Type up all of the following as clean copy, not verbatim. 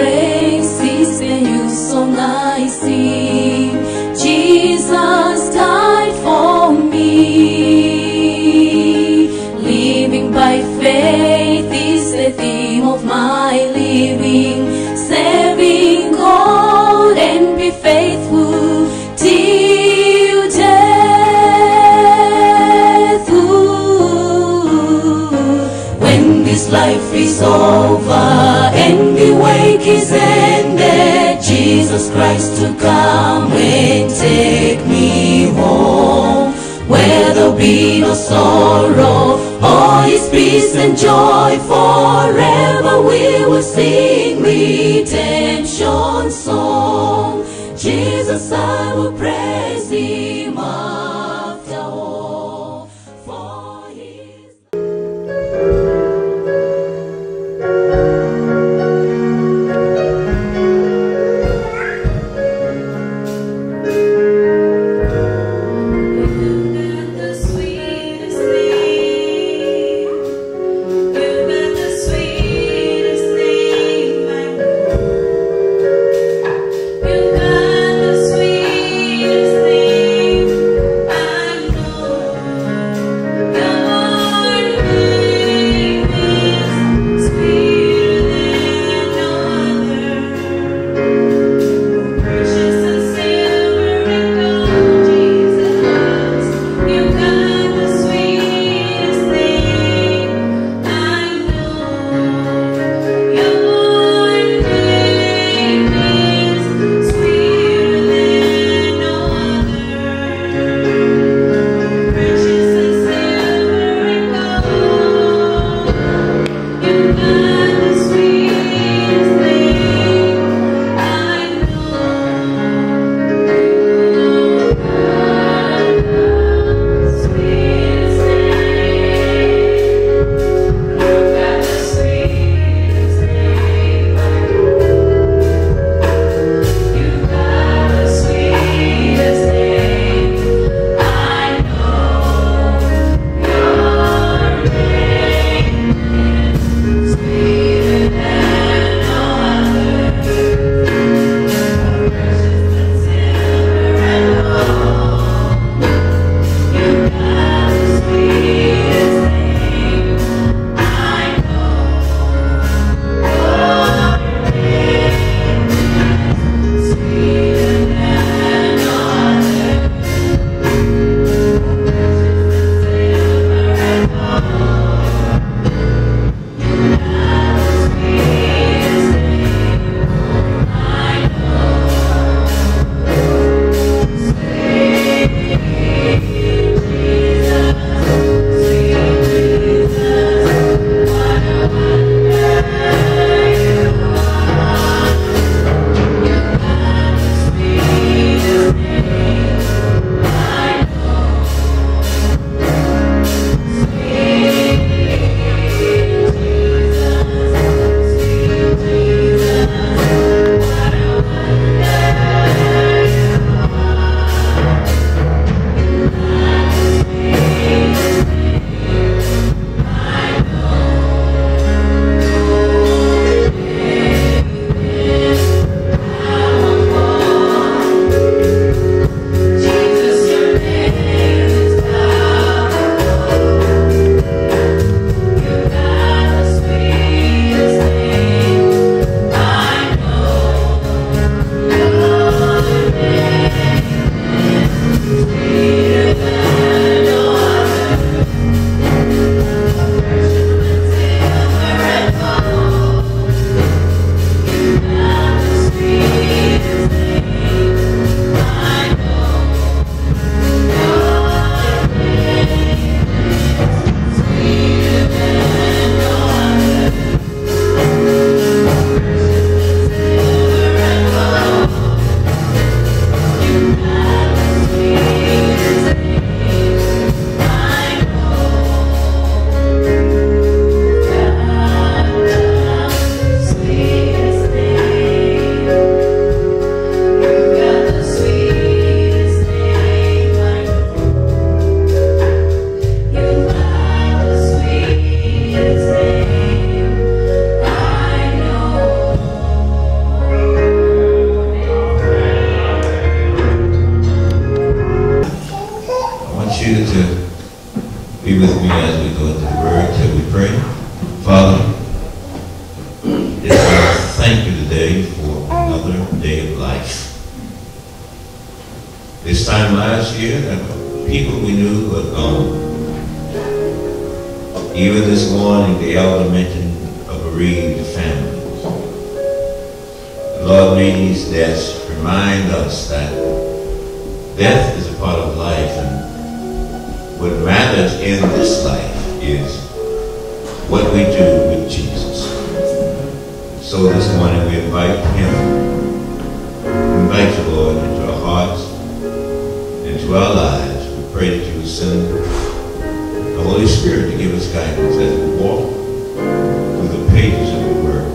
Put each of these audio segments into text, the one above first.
grace is in you so nicely. Jesus died for me. Living by faith is the theme of my living. Serving God and be faithful till death. When this life is over and the wake is ended, Jesus Christ to come and take me home, where there'll be no sorrow, all is peace and joy. Forever we will sing redemption song. Jesus, I will praise him after all, for his You've of the word till we pray. Father, I thank you today for another day of life. This time last year, there were people we knew who had gone. Even this morning, the elder mentioned a bereaved family. Lord, may these deaths remind us that death is a part of life, and what matters in this life is what we do with Jesus. So this morning we invite him, you, Lord, into our hearts, into our lives. We pray that you would send the Holy Spirit to give us guidance as we walk through the pages of the word.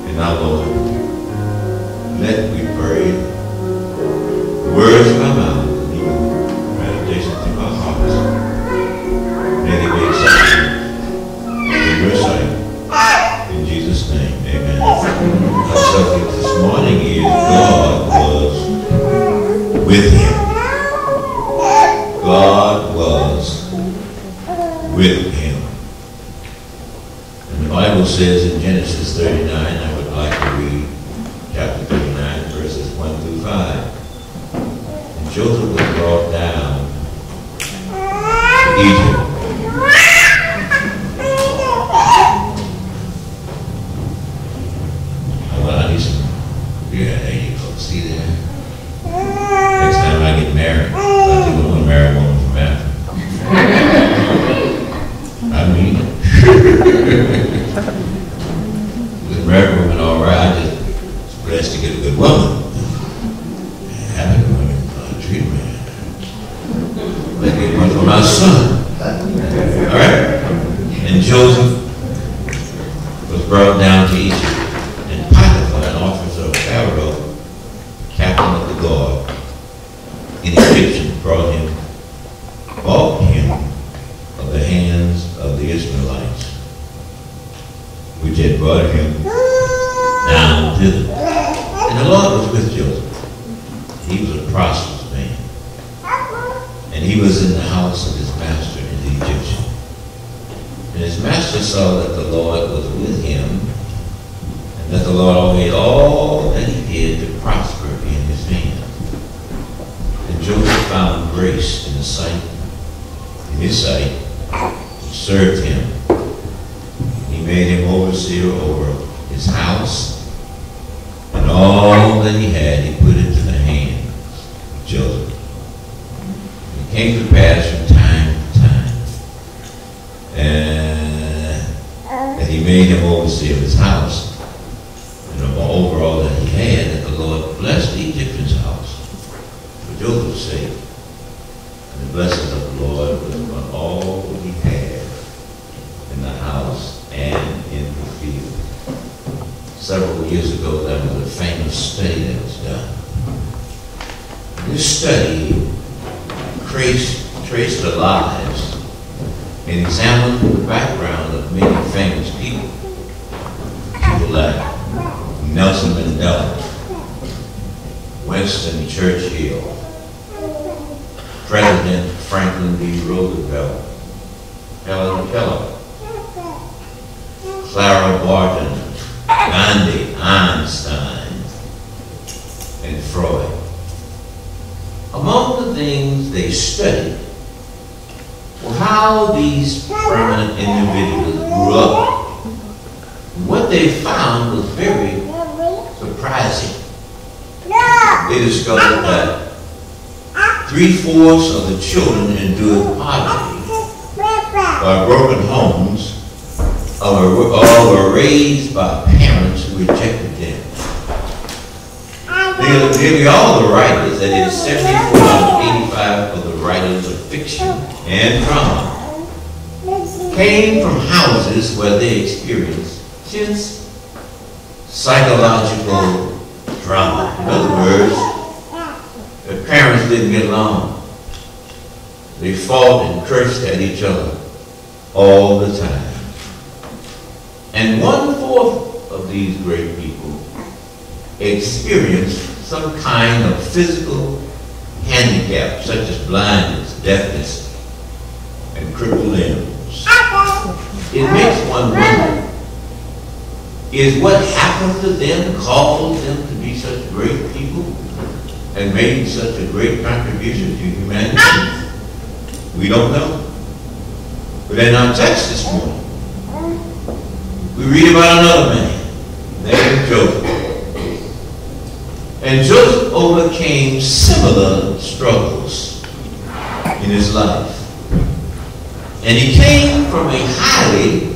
And now, Lord, let, we pray, the words of our mouth and even meditations of our hearts, may they be acceptable in your sight. In Jesus' name, amen. Our subject this morning is God was with him. God was with him. And the Bible says in Genesis 39, I would like to read chapter 39, verses 1 through 5. And Joseph was brought down to Egypt. Well, I need some, yeah, there you go. See there? Next time I get married, I think I'm going to marry a woman from Africa. I mean it. With American women, all right, I just blessed to get a good woman. Having women treat me. Let me get one for my son. All right? And Joseph was brought down to Egypt. And Potiphar, an officer of Pharaoh, captain of the guard, an Egyptian, bought him of the hands of the Israelites, which had brought him down thither. And the Lord was with Joseph. He was a prosperous man. And he was in the house of his master, the Egyptian. And his master saw that the Lord was with him, and that the Lord made all that he did to prosper in his hand. And Joseph found grace in his sight, he served him. He made him overseer over his house, and all that he had he put into the hands of Joseph. It came to pass from time to time that he made him overseer of his house, and over all that he had, that the Lord blessed the Egyptian's house for Joseph's sake. And the blessings of the Lord was upon all he had in the house and in the field. Several years ago, there was a famous study that was done. This study traced the lives and examined the background of many famous people. People like Nelson Mandela, Winston Churchill, President Franklin D. Roosevelt, Helen Keller, Clara Barton, Gandhi, Einstein, and Freud. Among the things they studied were how these prominent individuals grew up. What they found was very surprising. They discovered that 3/4 of the children endured poverty by broken homes or were raised by parents who rejected them. Nearly all the writers, that is 74 out of 85 of the writers of fiction and drama, came from houses where they experienced intense psychological drama. In other words, their parents didn't get along. They fought and cursed at each other all the time. And 1/4 of these great people experienced some kind of physical handicap, such as blindness, deafness, and crippled limbs. it makes one wonder, is what happened to them caused them to be such great people and made such a great contribution to humanity? We don't know. But in our text this morning, we read about another man named Joseph. And Joseph overcame similar struggles in his life. And he came from a highly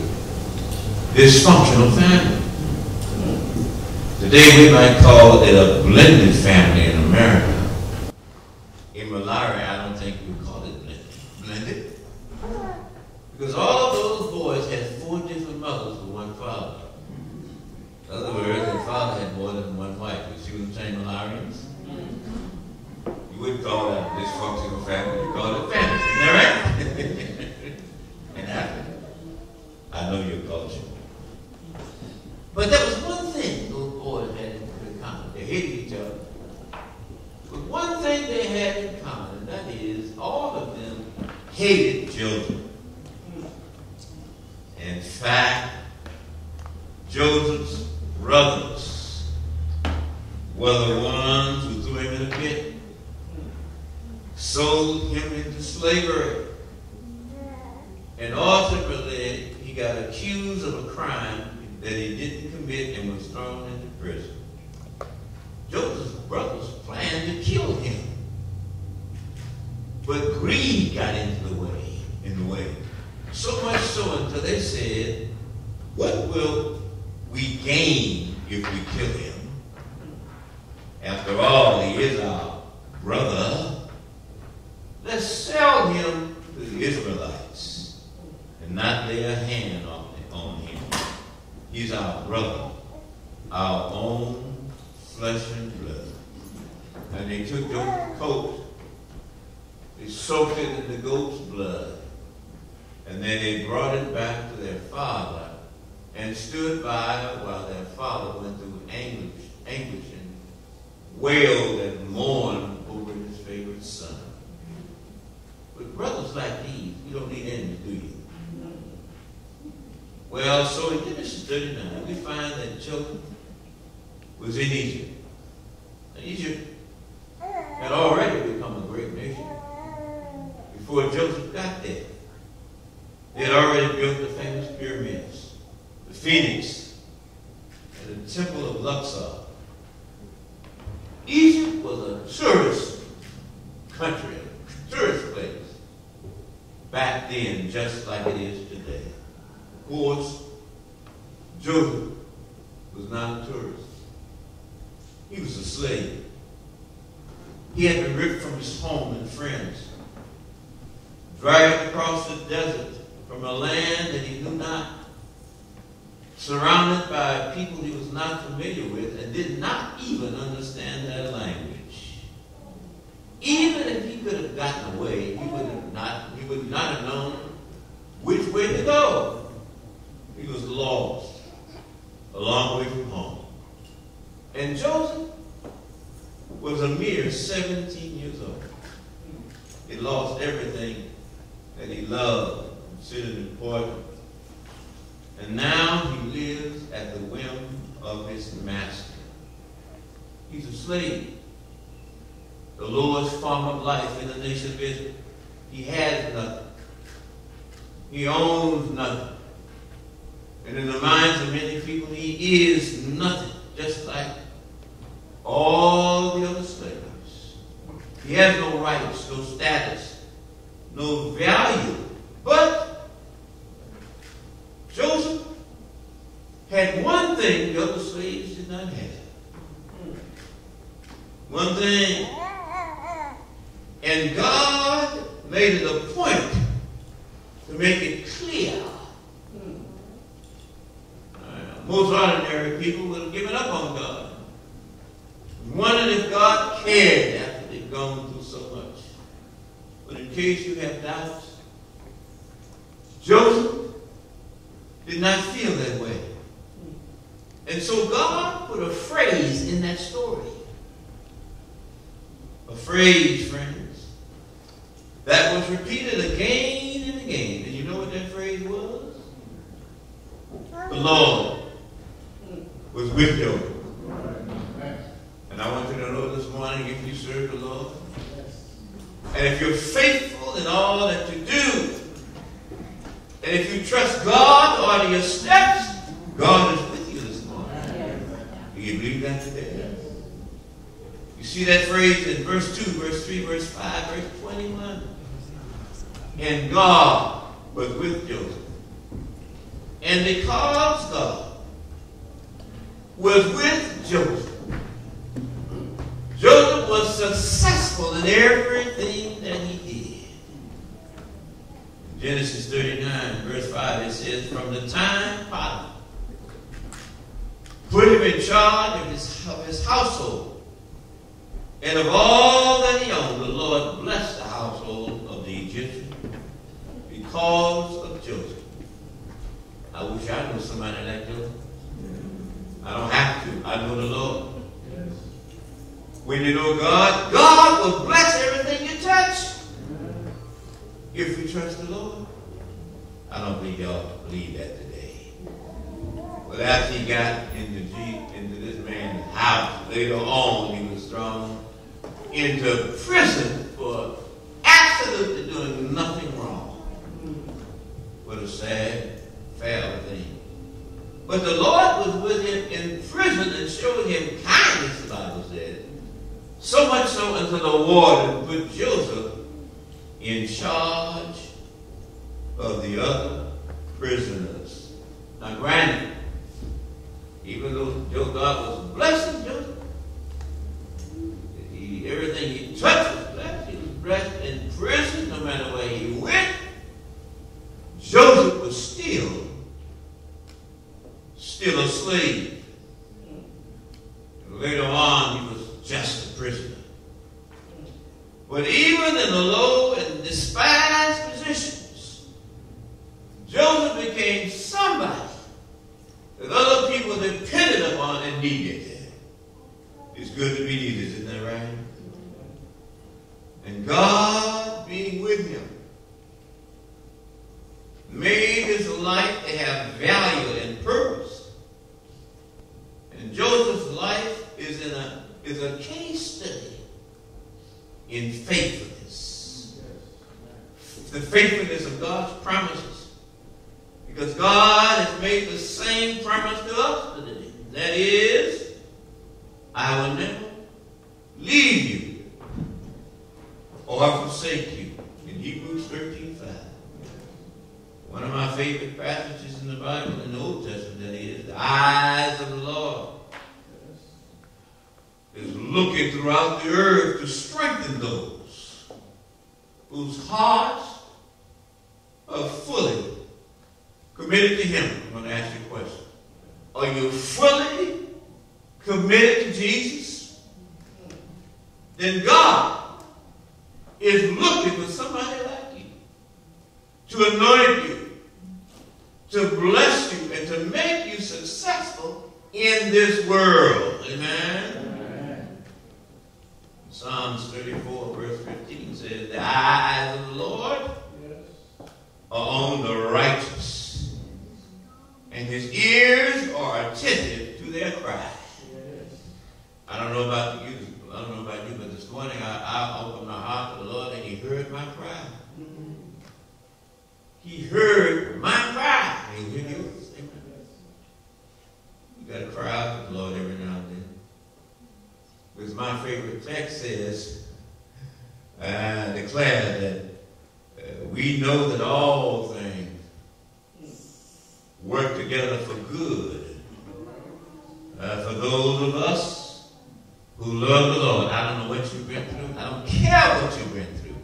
dysfunctional family. Today we might call it a blended family in America. In Malawi, I don't think we call it blended. Because all of those boys had 4 different mothers with one father. In other words, their father had more than one wife. You see what I'm saying, Malarians? You wouldn't call that a dysfunctional family. You call it a family. Isn't that right? In Africa. I know your culture. But there was one thing those boys had in common. They hated each other. But one thing they had in common, and that is all of them hated children. In fact, Joseph's brothers were the ones who threw him in a pit, sold him into slavery, and ultimately he got accused of a crime that he didn't commit and was thrown into prison. Joseph's brothers planned to kill him, but greed got in the way. So much so until they said, what will we gain if we kill him? After all, he is our brother. Let's sell him to the Israelites and not lay a hand on him. He's our brother, our own flesh and blood. And they took Joseph's coat, they soaked it in the goat's blood, and then they brought it back to their father and stood by while their father went through anguish and wailed and mourned over his favorite son. But brothers like these, you don't need enemies, do you? Well, so in Genesis 39, we find that Joseph was in Egypt. And Egypt had already become a great nation before Joseph got there. They had already built the famous pyramids, the Phoenix, and the Temple of Luxor. Egypt was a tourist country, a tourist place back then, just like it is today. Of course, Joseph was not a tourist. He was a slave. He had been ripped from his home and friends, dragged across the desert from a land that he knew not, surrounded by people he was not familiar with and did not even understand their language. Even if he could have gotten away, he would not have known which way to go. He was lost, a long way from home. And Joseph was a mere 17 years old. He lost everything that he loved, considered important. And now he lives at the whim of his master. He's a slave. The lowest form of life in the nation of Israel. He has nothing. He owns nothing. And in the minds of many people, he is nothing, just like all the other slaves. He has no rights, no status, no value. But Joseph had one thing the other slaves did not have. One thing. And God made it a point to make it clear. Most ordinary people would have given up on God. Wondering if God cared after they'd gone through so much. But in case you have doubts, Joseph did not feel that way. And so God put a phrase in that story. A phrase, friends, that was repeated again and again. And you know what that phrase was? The Lord was with Joseph. And I want you to know this morning, if you serve the Lord, and if you're faithful in all that you do, and if you trust God to order your steps, God is with you this morning. Do you believe that today? You see that phrase in verse 2, verse 3, verse 5, verse 21. And God was with Joseph. And because God was with Joseph, Joseph was successful in everything that he did. In Genesis 39, verse 5, it says, from the time Potiphar put him in charge of his household, and of all that he owned, the Lord blessed the household of the Egyptian because of Joseph. I wish I knew somebody like Joseph. I don't have to. I know the Lord. When you know God, God will bless everything you touch. If you trust the Lord. I don't believe y'all believe that today. But after he got into this man's house, later on he was thrown into prison for absolutely doing nothing wrong. What a sad, foul thing. But the Lord was with him in prison and showed him kindness, the Bible said. So much so until the warden put Joseph in charge of the other prisoners. Now granted, even though God was blessing Joseph, everything he touched was blessed. He was blessed in prison no matter where he went. Joseph was still a slave. And later on, he was just a prisoner. But even in the low and despised positions, Joseph became somebody that other people depended upon and needed. It's good to be needed, isn't that right? And God being with him made his life to have value and purpose. And Joseph's life is a case study in faithfulness. The faithfulness of God's promises. Because God has made the same promise to us today. That is, I will never leave you or forsake you. In Hebrews 13:5. One of my favorite passages in the Bible, in the Old Testament, that is, the eyes of the Lord is looking throughout the earth to strengthen those whose hearts are fully committed to him. I'm going to ask you a question. Are you fully committed to Jesus? Then God is looking for somebody like you to anoint you, to bless you, and to make you successful in this world. Amen? Amen. Psalms 34, verse 15 says, the eyes of the Lord are on the righteous, and his ears are attentive to their cry. I don't know about you, but this morning I opened my heart to the Lord, and he heard my cry. He heard my cry. And he heard yours. You got to cry out to the Lord every now and then. Because my favorite text says, I declare that we know that all things work together for good. For those of us who love the Lord. I don't know what you've been through. I don't care what you've been through.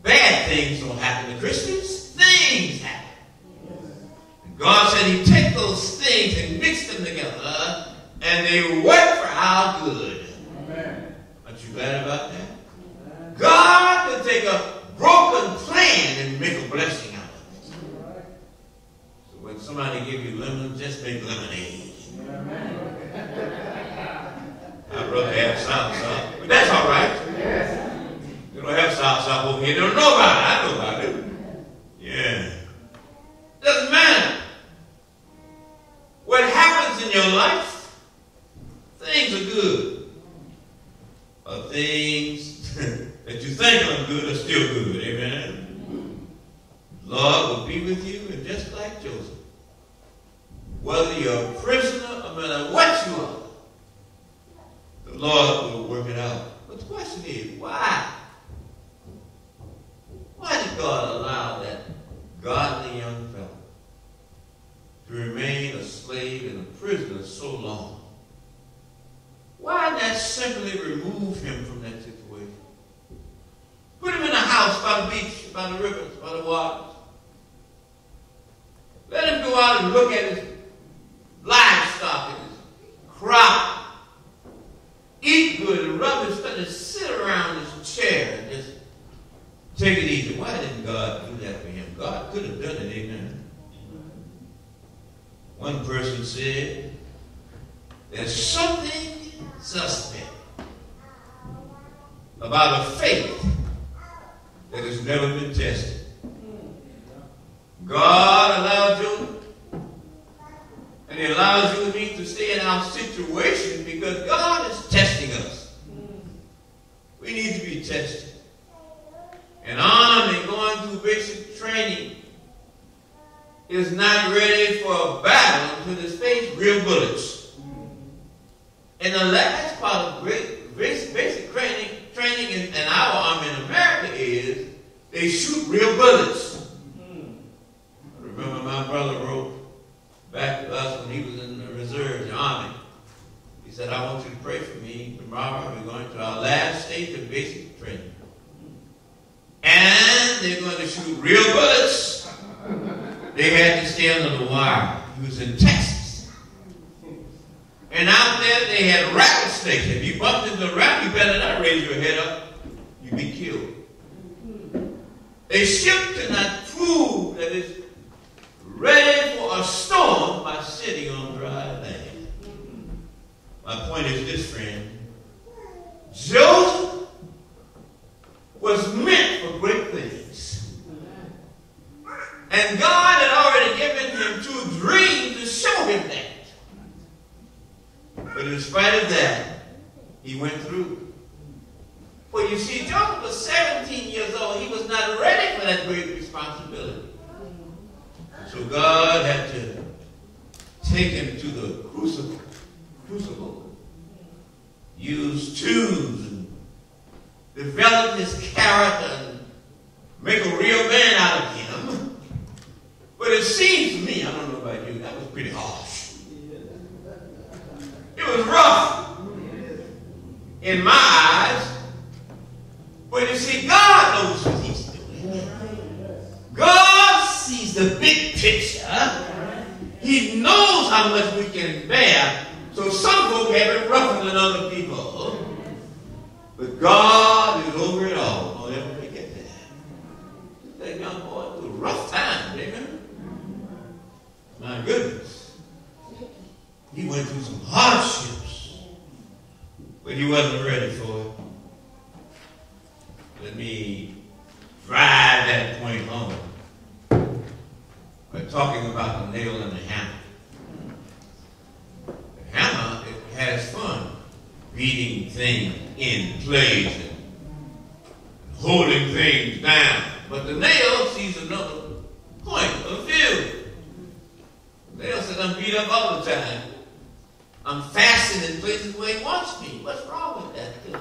Bad things don't happen to Christians. Things happen. And God said he'd take those things and mix them together, and they work for our good. Amen. Aren't you glad about that? Amen. God can take a broken plan and make a blessing out of it. So when somebody gives you lemon, just make lemonade. Amen. I'd rather have salsa, but that's all right. Yes. You don't have salsa over here. You don't know about it. I know about it. Yeah. Doesn't matter. in your life, things are good. Or things that you think are good are still good. Amen. Lord will be with you, and just like Joseph, whether you're a prisoner or no matter what you are, the Lord will work it out. But the question is, why? Why did God allow that godly young fellow to remain a slave and a prisoner so long? Why not simply remove him from that situation? Put him in a house by the beach, by the rivers, by the waters. Let him go out and look at his livestock and his crop. Eat good and rub his foot and sit around his chair and just take it easy. Why didn't God do that for him? God could have done it, amen. One person said, there's something suspect about a faith that has never been tested. God allowed you, and He allows you and me to stay in our situation because God is testing us. We need to be tested. An army going through basic training is not ready for a battle until they face real bullets. And the last part of basic training in our army in America is they shoot real bullets. I remember my brother wrote back to us when he was in the reserves, the army. He said, I want you to pray for me. Tomorrow we're going to our last stage of basic training. And they're going to shoot real bullets. They had to stay under the wire. He was in Texas. And out there they had rattlesnakes. If you bumped into a rat, you better not raise your head up. You'd be killed. A ship cannot prove that it's ready for a storm by sitting on dry land. My point is this, friend. Joseph was meant for great things. And God had already given him 2 dreams to show him that. But in spite of that, he went through. For you see, Joseph was 17 years old. He was not ready for that great responsibility. So God had to take him to the crucible, use tools and develop his character and make a real man out of him. But it seems to me, I don't know about you, that was pretty harsh. It was rough in my eyes. But you see, God knows what He's doing. God sees the big picture. He knows how much we can bear. So some folk have it rougher than other people. But God is over it all. Don't ever forget that. That young boy through a rough time, amen? My goodness. He went through some hardships. But he wasn't ready for it. Let me drive that point home. We're talking about the nail and the hammer. The hammer, it has fun beating things in place and holding things down. But the nail sees another point of view. The nail says, I'm beat up all the time. I'm fastened in places where He wants me. What's wrong with that thing?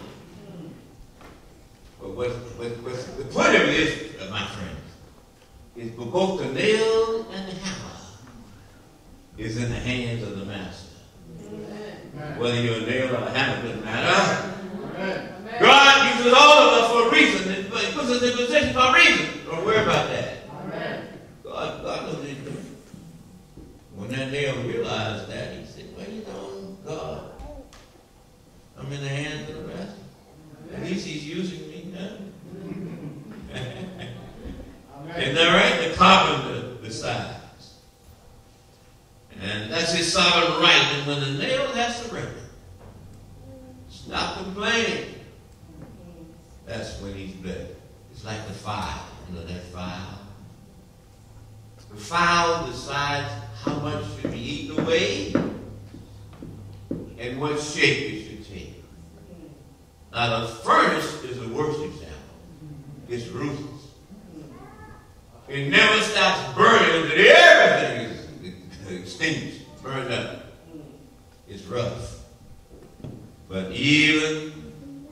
But what's the point of it is, my friends, is both the nail and the hammer is in the hands of the master. Amen. Whether you're a nail or a hammer doesn't matter. Amen. God uses all of us for a reason. He puts us in position for a reason. Don't worry about that. Amen. God knows what He's doing. When that nail realized that, he said, well, you know, God, I'm in the hands of the master. At least He's using me. And they're right, the carpenter decides. And that's his sovereign right. And when the nail has surrendered, stop complaining. That's when he's blessed. It's like the file. You know that file? The file decides how much should be eaten away and what shape it should take. Now the furnace is the worst example. It's ruthless. It never stops burning until everything is extinguished, burned up. It's rough. But even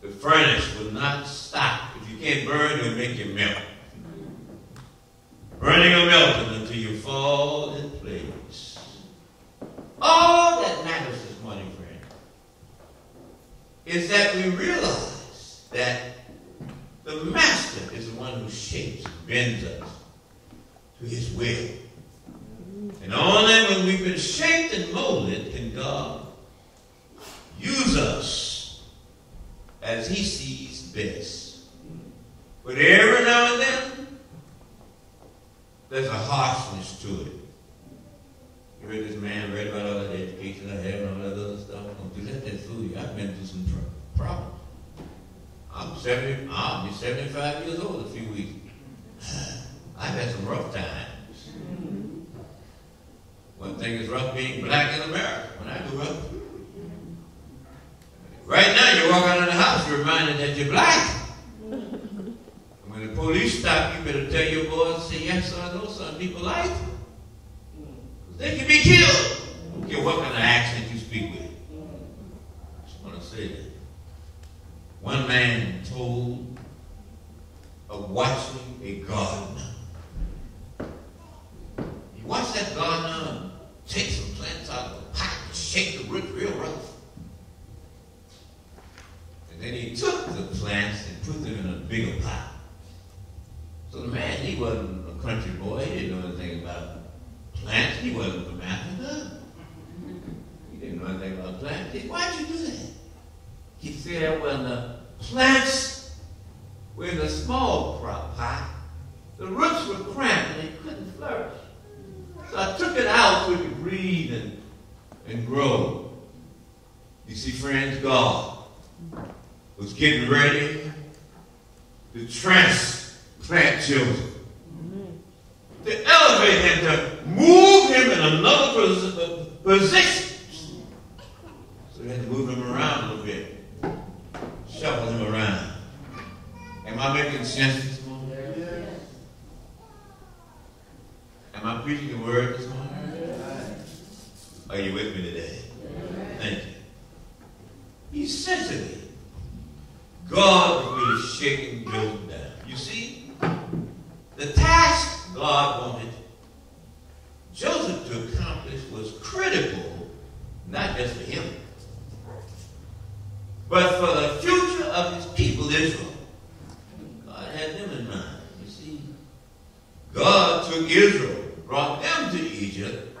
the furnace will not stop. If you can't burn, it will make you melt. Burning or melting until you fall in place. All that matters this morning, friend, is that we realize that the Master is the one who shapes and bends us to his will. And only when we've been shaped and molded can God use us as he sees best. But every now and then, there's a harshness to it. You heard this man read about all that education I have and all that other stuff. Don't let that fool you. I've been through some problems. I'll be 75 years old in a few weeks. I've had some rough times. One thing is rough being black in America. When I grew up, right now you walk out of the house, you're reminded that you're black. When the police stop, you better tell your boys, say yes or no, some people like it. They can be killed. I don't care what kind of accent you speak with. I just want to say that. One man told of watching a gardener. He watched that gardener take some plants out of a pot and shake the roots real rough. And then he took the plants and put them in a bigger pot. So the man, he wasn't a country boy. He didn't know anything about plants. He wasn't from Africa. He didn't know anything about plants. He said, why'd you do that? He said, when the plants were in a small pot, the roots were cramped and they couldn't flourish. So I took it out so it could breathe and grow. You see, friends, God was getting ready to transplant children, to elevate him, to move him in another position. So we had to move him around a little bit, shuffle him around. Am I making sense this morning? Yes. Am I preaching the word this morning? Yes. Are you with me today? Yes. Thank you. Essentially, God was really shaking Joseph down. You see, the task God wanted Joseph to accomplish was critical, not just for him, but for the future of his people, Israel. God had them in mind. You see, God took Israel, brought them to Egypt,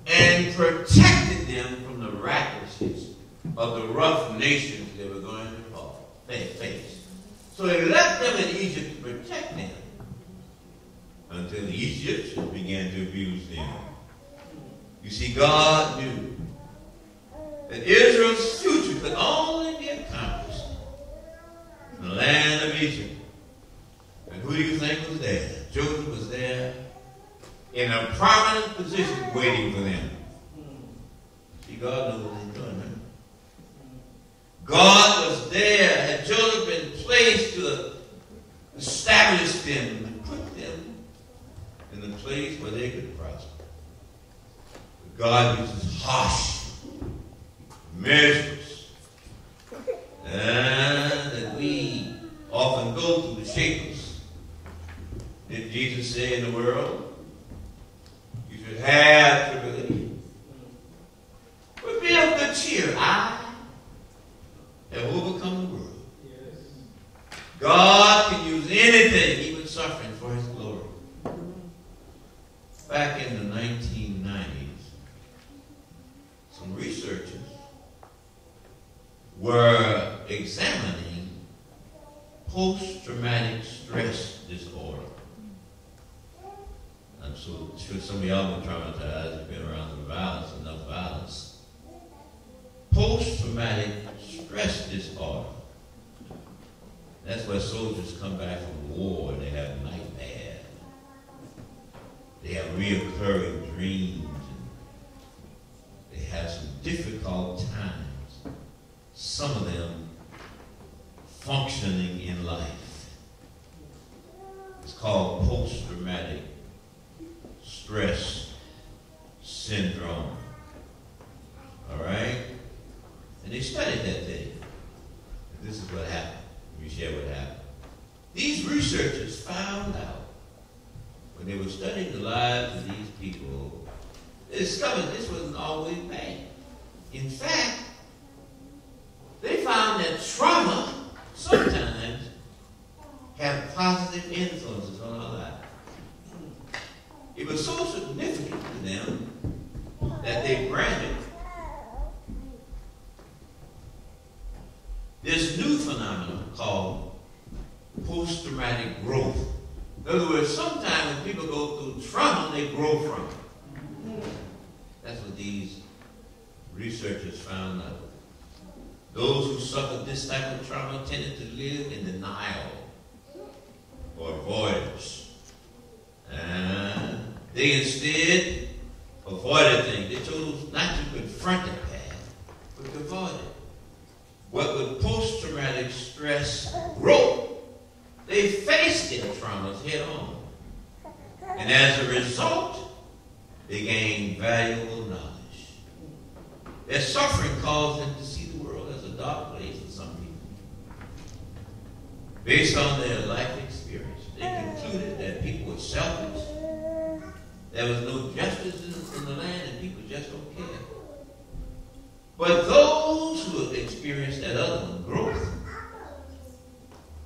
and protected them from the ravages of the rough nations they were going to face. So he left them in Egypt to protect them until the Egyptians began to abuse them. You see, God knew that Israel's future could only be accomplished in the land of Egypt. And who do you think was there? Joseph was there in a prominent position waiting for them. See, God knows what he's doing, right? God was there. Had Joseph been placed to establish them and put them in the place where they could prosper. But God uses harsh measures that we often go through to shape us. Did Jesus say in the world, you should have tribulation? But be of good cheer. I have overcome the world. Yes. God can use anything, even suffering, for his glory. Back in the 1990s, some researchers were examining post-traumatic stress disorder. I'm so sure some of y'all been traumatized. You've been around some violence, enough violence. Post-traumatic stress disorder. That's where soldiers come back from war and they have nightmares. They have reoccurring dreams. And they some of them functioning in life. It's called post-traumatic stress syndrome. All right? And they studied that thing. And this is what happened. Let me share what happened. These researchers found out when they were studying the lives of these people, they discovered this wasn't always bad. In fact, they found that trauma sometimes have positive influences on our lives. It was so significant to them that they branded this new phenomenon called post-traumatic growth. In other words, sometimes when people go through trauma, they grow from it. That's what these researchers found out. Those who suffered this type of trauma tended to live in denial or avoidance. They instead avoided things. They chose not to confront the past, but to avoid it. What with post-traumatic stress growth, they faced their traumas head on. And as a result, they gained valuable knowledge. Their suffering caused them to see the world as a dark place for some people. Based on their life experience, they concluded that people were selfish. There was no justice in the land and people just don't care. But those who have experienced that other one, growth,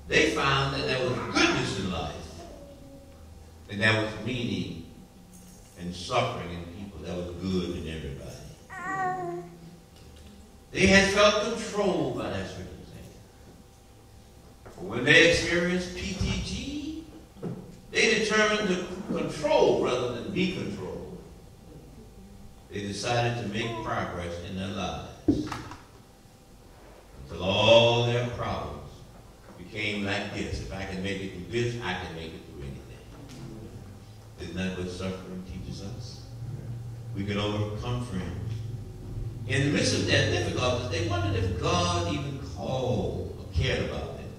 they found that there was goodness in life. And there was meaning and suffering in people. There was good in everybody. They had felt controlled by that circumstance. But when they experienced PTG, they determined to control rather than be controlled. They decided to make progress in their lives until all their problems became like this. If I can make it through this, I can make it through anything. Isn't that what suffering teaches us? We can overcome, friends. In the midst of their difficulties, they wondered if God even called or cared about them.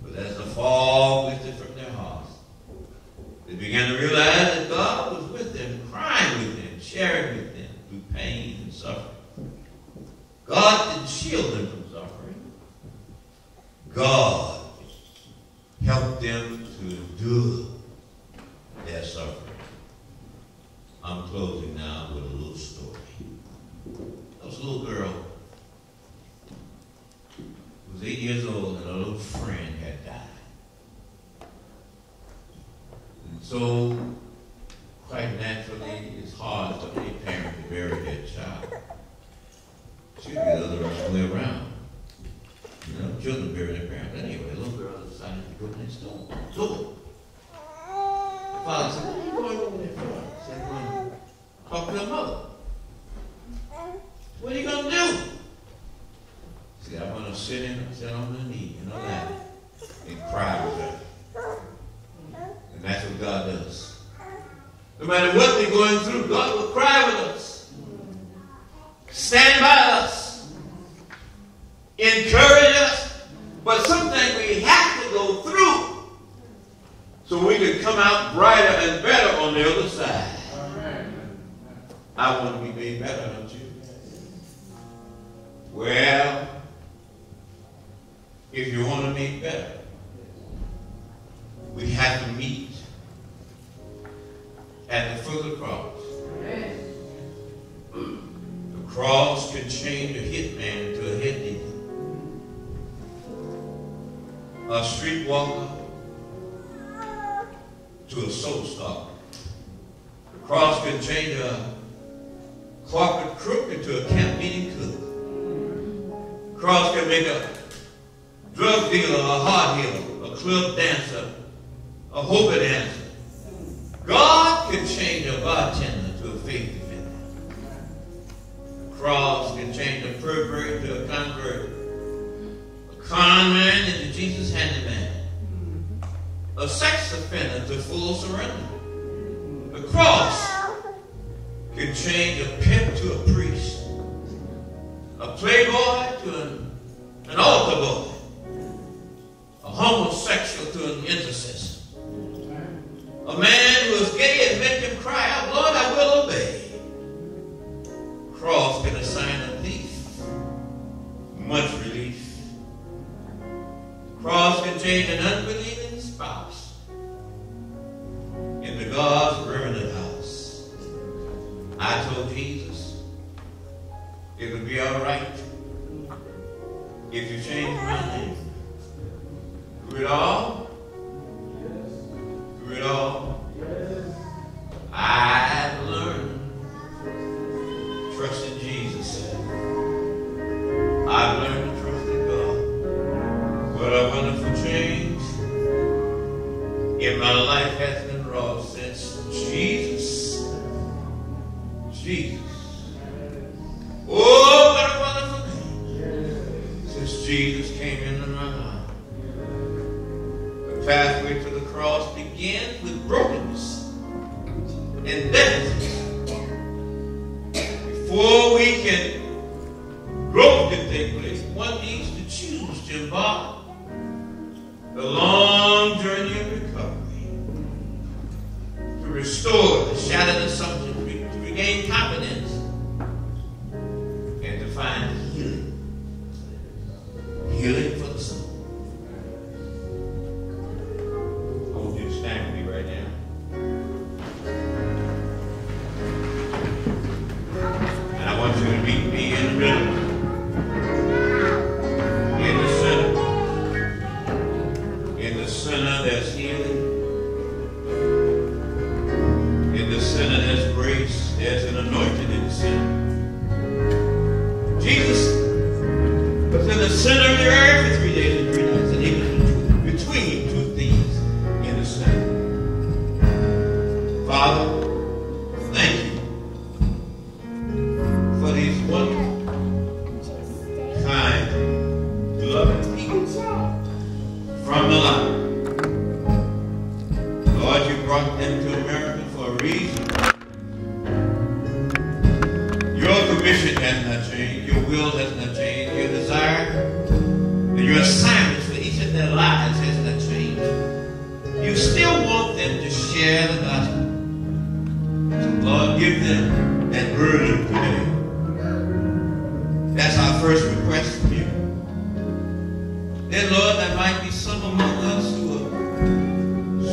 But as the fog lifted from their hearts, they began to realize that God was with them, crying with them, sharing with them through pain and suffering. God didn't shield them from suffering. God helped them to endure their suffering. I'm closing now with a little story. There was a little girl who was 8 years old and her little friend had died. And so, quite naturally, it's hard for any parent to bury their child. She'd be the other way around. You know, children bury their parents. Anyway, the little girl decided to go next door. So, the father said, "What are you going over there for?" She said, "I'm going to talk to her mother." "What are you going to do?" She said, "I'm going to sit on my knee in her lap and cry with her." And that's what God does. No matter what we're going through, God will cry with us, stand by us, encourage us. But something we have to go through so we can come out brighter and better on the other side. I want to be made better, don't you? Well, if you want to make better, we have to meet at the foot of the cross. The cross can change a hitman into a head demon, a streetwalker to a soul stalker. The cross can change a corporate crook into a camp meeting cook. The cross can make a drug dealer, a heart healer, a club dancer, a hope dancer. God can change a bartender to a faith defender. The cross can change a pervert to a convert, a con man into Jesus' handyman, a sex offender to full surrender. The cross can change a pimp to a priest, a playboy to an altar boy, a homosexual to an intercessor, a man who is gay and make him cry out, Lord, I will obey. Cross can assign a thief much relief. Cross can change an unbelieving spouse into God's permanent house. I told Jesus it would be all right if you change my name. Through it all, through it all, I've learned trust in Jesus. I've learned to trust in God. What a wonderful change in my life has been wrought since Jesus. Jesus. Oh, what a wonderful name. Since Jesus came into my life. The pathway to the cross begins with brokenness and death. Before we can growth can take place, one needs to choose to embark the long journey of recovery, to restore the shattered assumptions, to regain confidence, and to find healing. Healing for the soul. I want you to stand with me right now. And I want you to meet me in the middle. In the center. In the center there's healing. In the center there's grace. There's an anointing in the center. Jesus was in the center of the earth for 3 days and 3 nights. And he was between two things in the center. Father, thank you for these wonderful, kind, loving people from Malawi. Lord, you brought them to America for a reason. Your commission has not changed. Your will has not changed. Your desire and your assignments for each of their lives has not changed. You still want them to share the gospel. So, Lord, give them that burden today. That's our first request from you. Then, Lord, there might be some among us who are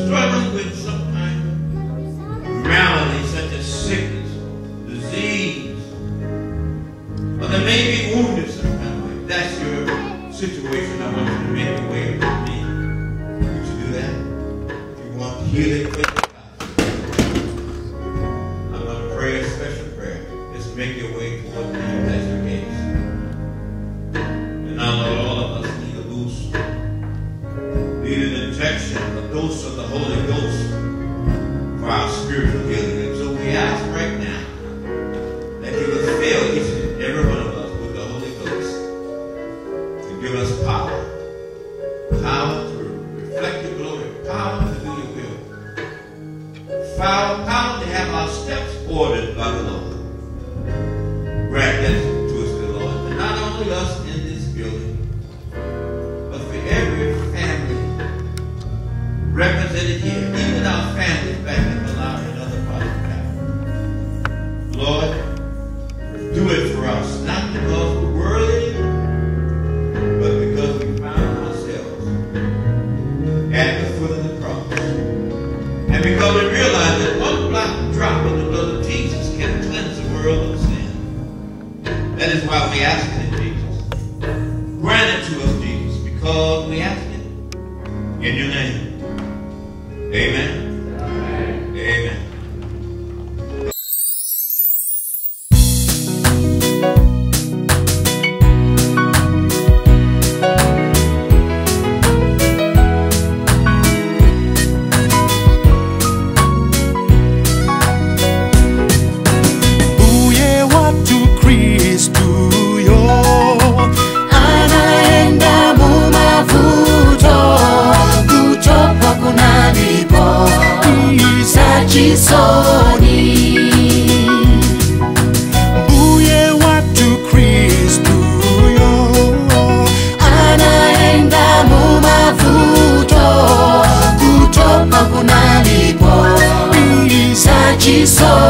struggling with some kind of malady, such as sickness, disease, or they may be wounded some kind of way. If that's your situation, I want you to make a way with me. Would you do that? If you want healing for your life, I'm going to pray a special prayer. Just make your way toward me if that's your case. And now, Lord, all of us need a boost, need an injection, a dose of the Holy Ghost for our spiritual healing. And so we ask right now that you would fill each and every one of us with the Holy Ghost to give us power. Power to reflect your glory. Power to do your will. Power to have our steps ordered by the Lord. Grant that to us, dear Lord. And not only us in this building, but for every family represented here, even our families back in Malawi and other parts of Africa. Lord, do it for us, not because we're worthy, but because we found ourselves at the foot of the cross. And because we realize that one drop of the blood of Jesus can cleanse the world of sin. That is why we ask it in Jesus. Grant it to us, Jesus, because we ask it in your name. Amen. Amen. Amen. Uye watu Kristu yo chiso